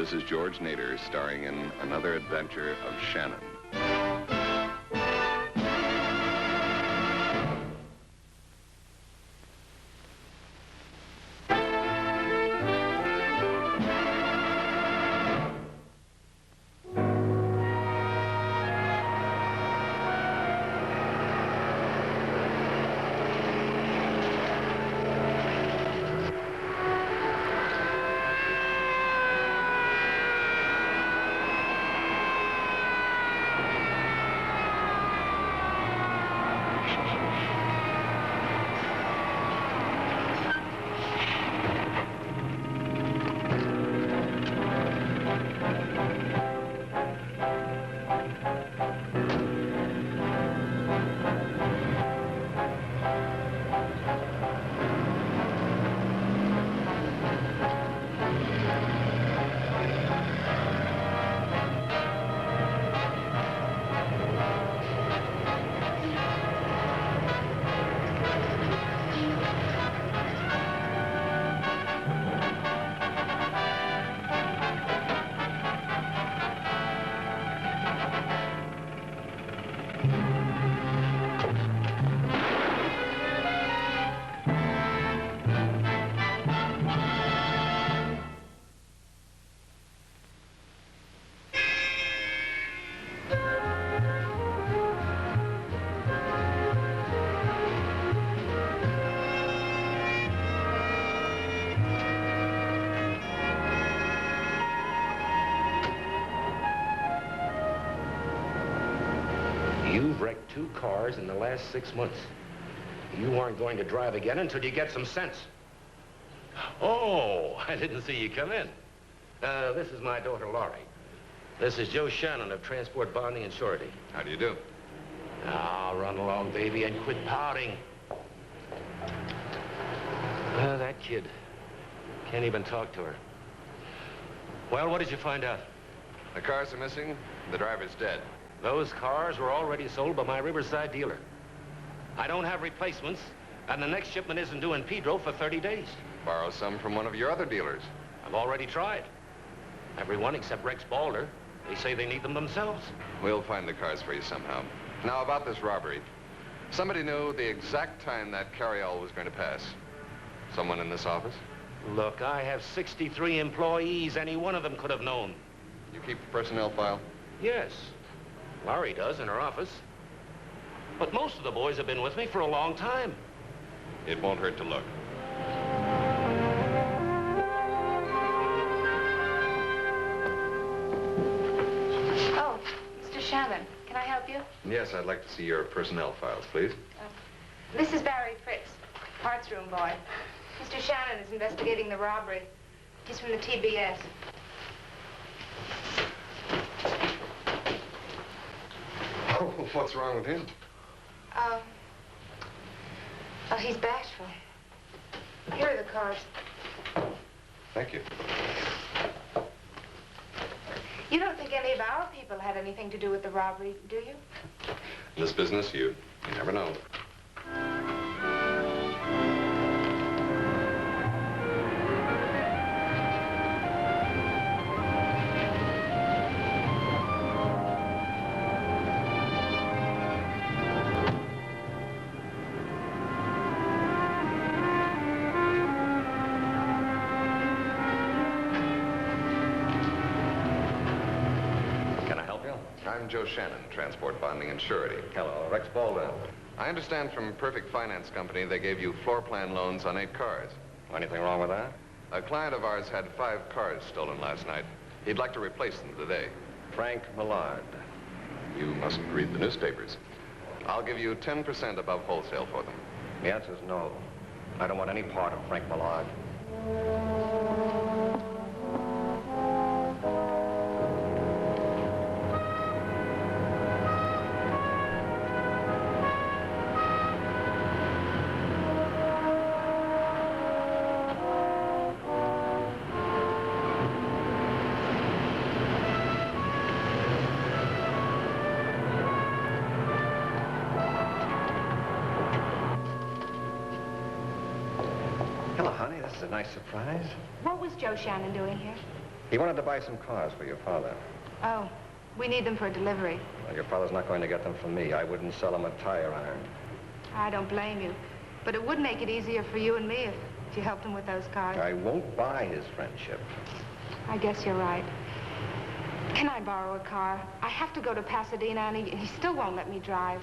This is George Nader starring in another adventure of Shannon. You've wrecked 2 cars in the last 6 months. You aren't going to drive again until you get some sense. Oh, I didn't see you come in. This is my daughter, Laurie. This is Joe Shannon of Transport Bonding and Surety. How do you do? Now, run along, baby, and quit pouting. That kid. Can't even talk to her. Well, what did you find out? The cars are missing. The driver's dead. Those cars were already sold by my Riverside dealer. I don't have replacements, and the next shipment isn't due in Pedro for 30 days. Borrow some from one of your other dealers. I've already tried. Everyone except Rex Calder. They say they need them themselves. We'll find the cars for you somehow. Now, about this robbery. Somebody knew the exact time that carryall was going to pass. Someone in this office? Look, I have 63 employees. Any one of them could have known. You keep the personnel file? Yes. Laurie does in her office. But most of the boys have been with me for a long time. It won't hurt to look. Oh, Mr. Shannon, can I help you? Yes, I'd like to see your personnel files, please. This is Barry Fritz, parts room boy. Mr. Shannon is investigating the robbery. He's from the TBS. Oh, what's wrong with him? He's bashful. Here are the cards. Thank you. You don't think any of our people had anything to do with the robbery, do you? In this business, you never know. I'm Joe Shannon, Transport Bonding and Surety. Hello, Rex Calder. I understand from Perfect Finance Company they gave you floor plan loans on 8 cars. Anything wrong with that? A client of ours had 5 cars stolen last night. He'd like to replace them today. Frank Millard. You mustn't read the newspapers. I'll give you 10% above wholesale for them. The answer's no. I don't want any part of Frank Millard. What was Joe Shannon doing here? He wanted to buy some cars for your father. Oh, we need them for delivery. Well, your father's not going to get them from me. I wouldn't sell him a tire iron. I don't blame you. But it would make it easier for you and me if you helped him with those cars. I won't buy his friendship. I guess you're right. Can I borrow a car? I have to go to Pasadena, and he still won't let me drive.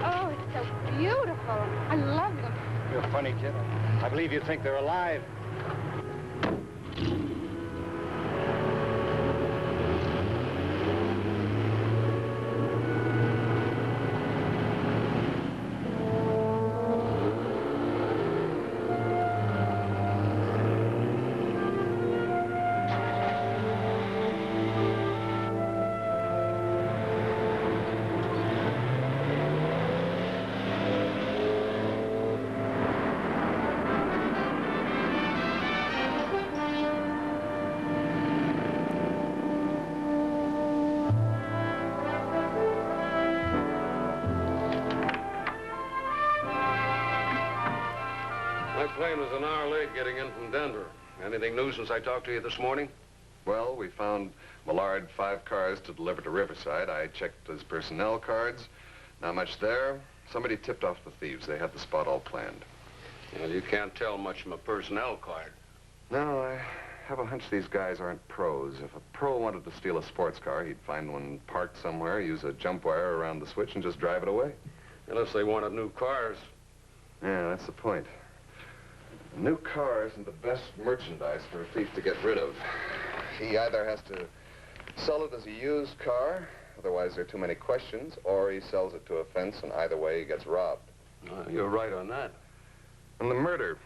Oh, it's so beautiful. I love them. You're a funny kid. I believe you think they're alive. My plane was an hour late getting in from Denver. Anything new since I talked to you this morning? Well, we found Millard 5 cars to deliver to Riverside. I checked his personnel cards. Not much there. Somebody tipped off the thieves. They had the spot all planned. Well, you can't tell much from a personnel card. No, I have a hunch these guys aren't pros. If a pro wanted to steal a sports car, he'd find one parked somewhere, use a jump wire around the switch, and just drive it away. Unless they wanted new cars. Yeah, that's the point. A new car isn't the best merchandise for a thief to get rid of. He either has to sell it as a used car, otherwise there are too many questions, or he sells it to a fence, and either way he gets robbed. You're right on that. And the murder.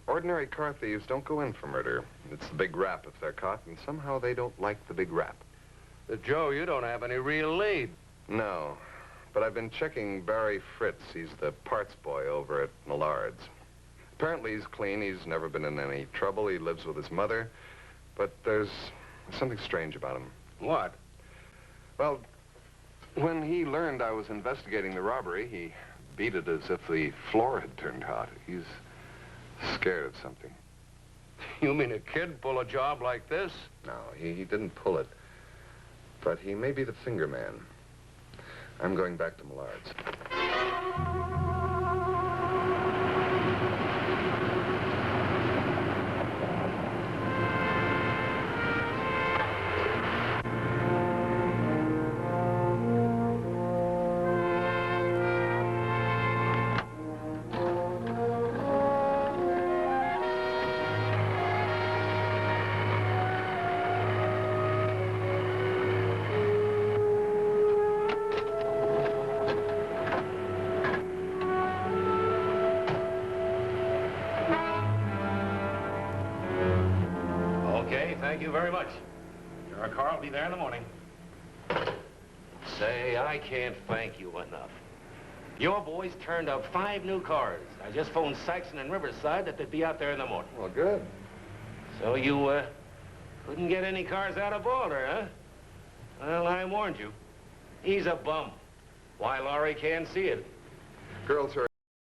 Ordinary car thieves don't go in for murder. It's the big rap if they're caught, and somehow they don't like the big rap. But Joe, you don't have any real lead. No, but I've been checking Barry Fritz. He's the parts boy over at Millard's. Apparently he's clean. He's never been in any trouble. He lives with his mother. But there's something strange about him. What? Well, when he learned I was investigating the robbery, he beat it as if the floor had turned hot. He's scared of something. You mean a kid pull a job like this? No, he didn't pull it. But he may be the finger man. I'm going back to Millard's. Thank you very much. Your car will be there in the morning. Say, I can't thank you enough. Your boys turned up 5 new cars. I just phoned Saxon and Riverside that they'd be out there in the morning. Well, good. So you, couldn't get any cars out of Calder, huh? Well, I warned you. He's a bum. Why Laurie can't see it. Girls who are